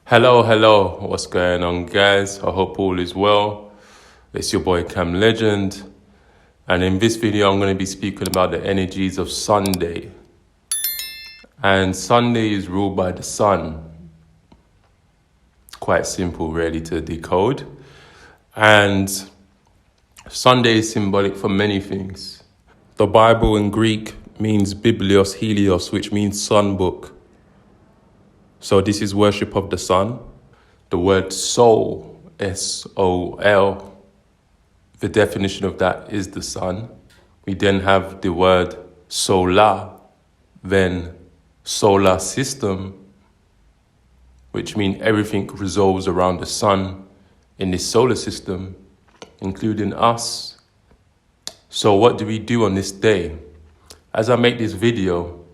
Hello, what's going on, guys? I hope all is well. It's your boy Cam Legend, and in this video I'm going to be speaking about the energies of Sunday. And Sunday is ruled by the sun. Quite simple really to decode. And Sunday is symbolic for many things. The Bible in Greek means Biblios, Helios, which means sun book. So this is worship of the sun. The word soul, S-O-L, the definition of that is the sun. We then have the word solar, then solar system, which means everything revolves around the sun in this solar system, including us. So what do we do on this day? As I make this video,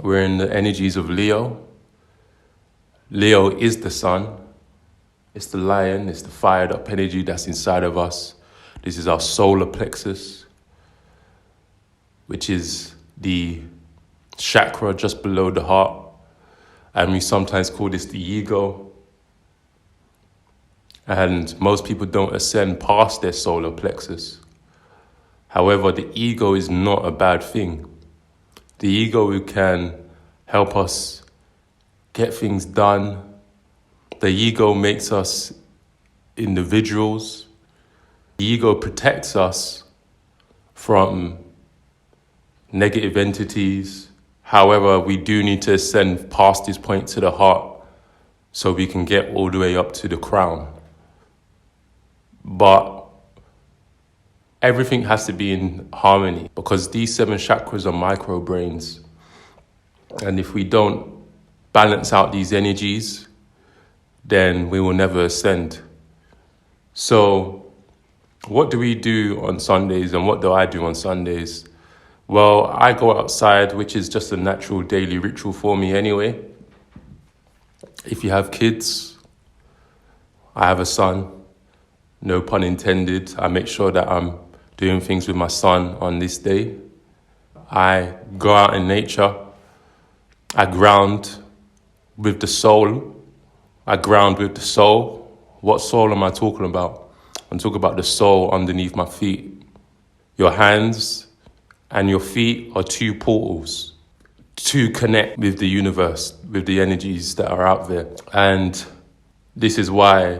we're in the energies of Leo. Leo is the sun, it's the lion, it's the fired up energy that's inside of us. This is our solar plexus, which is the chakra just below the heart. And we sometimes call this the ego. And most people don't ascend past their solar plexus. However, the ego is not a bad thing. The ego can help us get things done. The ego makes us individuals. The ego protects us from negative entities. However, we do need to ascend past this point to the heart so we can get all the way up to the crown. But everything has to be in harmony because these 7 chakras are micro brains. And if we don't balance out these energies, then we will never ascend. So what do we do on Sundays and what do I do on Sundays? Well, I go outside, which is just a natural daily ritual for me anyway. If you have kids, I have a son, no pun intended. I make sure that I'm doing things with my son on this day. I go out in nature. I ground with the soul. I ground with the soul. What soul am I talking about? I'm talking about the soul underneath my feet. Your hands and your feet are 2 portals to connect with the universe, with the energies that are out there. And this is why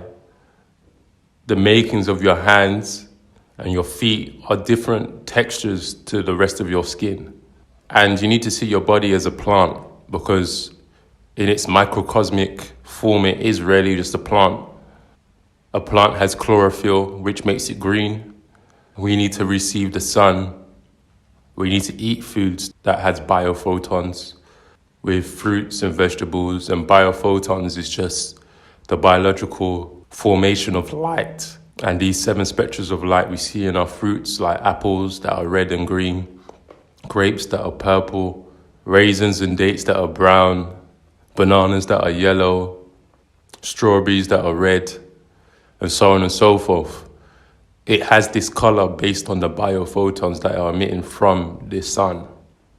the makings of your hands and your feet are different textures to the rest of your skin. And you need to see your body as a plant because in its microcosmic form, it is really just a plant. A plant has chlorophyll, which makes it green. We need to receive the sun. We need to eat foods that has biophotons with fruits and vegetables. And biophotons is just the biological formation of light. And these 7 spectrums of light we see in our fruits, like apples that are red and green, grapes that are purple, raisins and dates that are brown, bananas that are yellow, strawberries that are red, and so on and so forth. It has this color based on the biophotons that are emitting from the sun.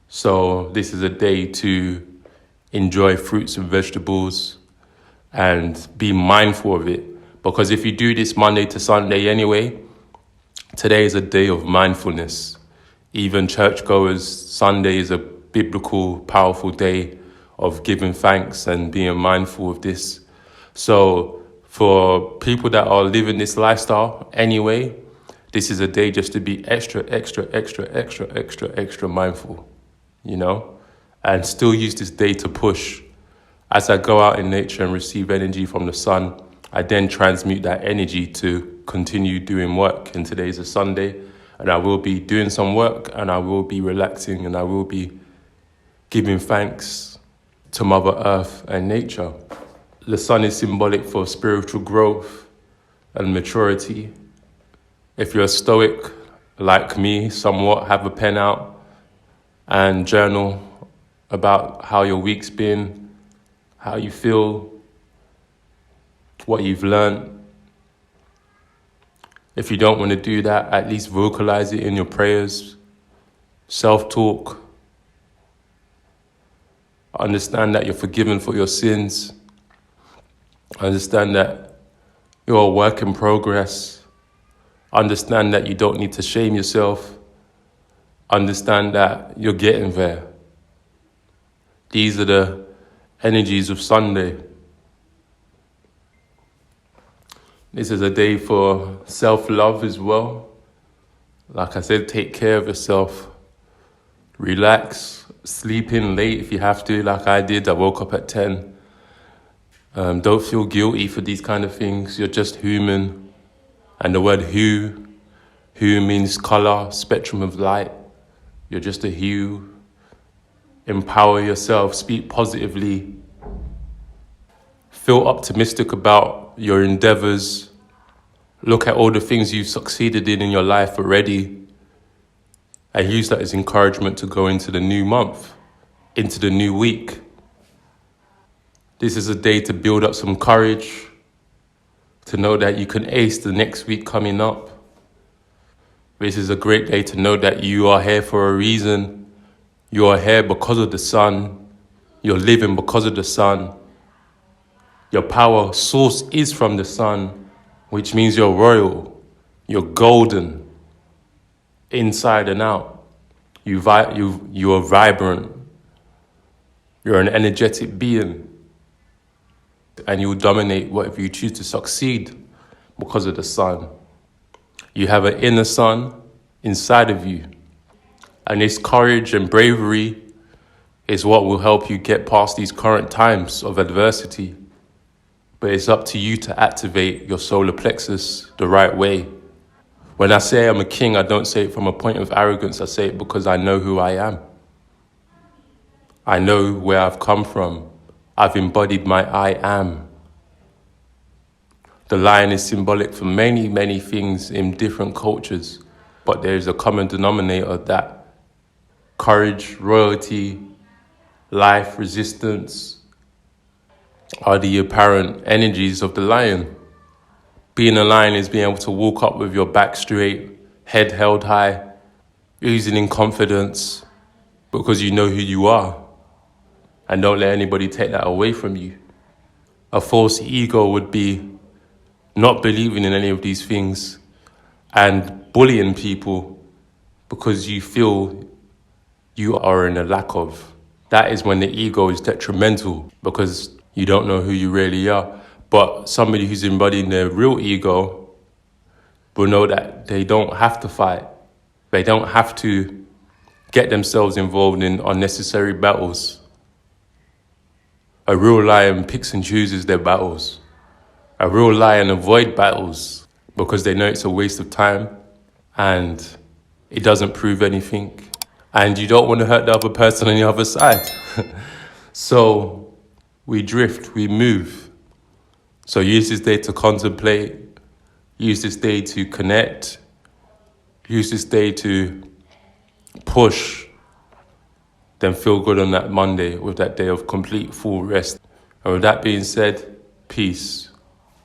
So this is a day to enjoy fruits and vegetables and be mindful of it. Because if you do this Monday to Sunday anyway, today is a day of mindfulness. Even churchgoers, Sunday is a biblical, powerful day of giving thanks and being mindful of this. So for people that are living this lifestyle anyway, this is a day just to be extra mindful, you know, and still use this day to push. As I go out in nature and receive energy from the sun, I then transmute that energy to continue doing work. And today is a Sunday, and I will be doing some work, and I will be relaxing, and I will be giving thanks to Mother Earth and nature. The sun is symbolic for spiritual growth and maturity. If you're a stoic, like me, somewhat, have a pen out and journal about how your week's been, how you feel, what you've learned. If you don't want to do that, at least vocalize it in your prayers, self-talk. Understand that you're forgiven for your sins. Understand that you're a work in progress. Understand that you don't need to shame yourself. Understand that you're getting there. These are the energies of Sunday. This is a day for self-love as well. Like I said, take care of yourself. Relax. Sleep in late if you have to, like I did. I woke up at 10. Don't feel guilty for these kind of things. You're just human. And the word hue means color, spectrum of light. You're just a hue. Empower yourself. Speak positively. Feel optimistic about your endeavors. Look at all the things you've succeeded in your life already. And use that as encouragement to go into the new month, into the new week. This is a day to build up some courage, to know that you can ace the next week coming up. This is a great day to know that you are here for a reason. You are here because of the sun. You're living because of the sun. Your power source is from the sun, which means you're royal. You're golden. Inside and out. You are vibrant. You're an energetic being. And you will dominate whatever you choose to succeed because of the sun. You have an inner sun inside of you. And this courage and bravery is what will help you get past these current times of adversity. But it's up to you to activate your solar plexus the right way. When I say I'm a king, I don't say it from a point of arrogance. I say it because I know who I am. I know where I've come from. I've embodied my I am. The lion is symbolic for many, many things in different cultures. But there is a common denominator that courage, royalty, life, resistance are the apparent energies of the lion. Being a lion is being able to walk up with your back straight, head held high, oozing in confidence because you know who you are. And don't let anybody take that away from you. A false ego would be not believing in any of these things and bullying people because you feel you are in a lack of. That is when the ego is detrimental because you don't know who you really are. But somebody who's embodying their real ego will know that they don't have to fight. They don't have to get themselves involved in unnecessary battles. A real lion picks and chooses their battles. A real lion avoids battles because they know it's a waste of time and it doesn't prove anything. And you don't want to hurt the other person on the other side. So we drift, we move. So use this day to contemplate, use this day to connect, use this day to push, then feel good on that Monday with that day of complete full rest. And with that being said, peace.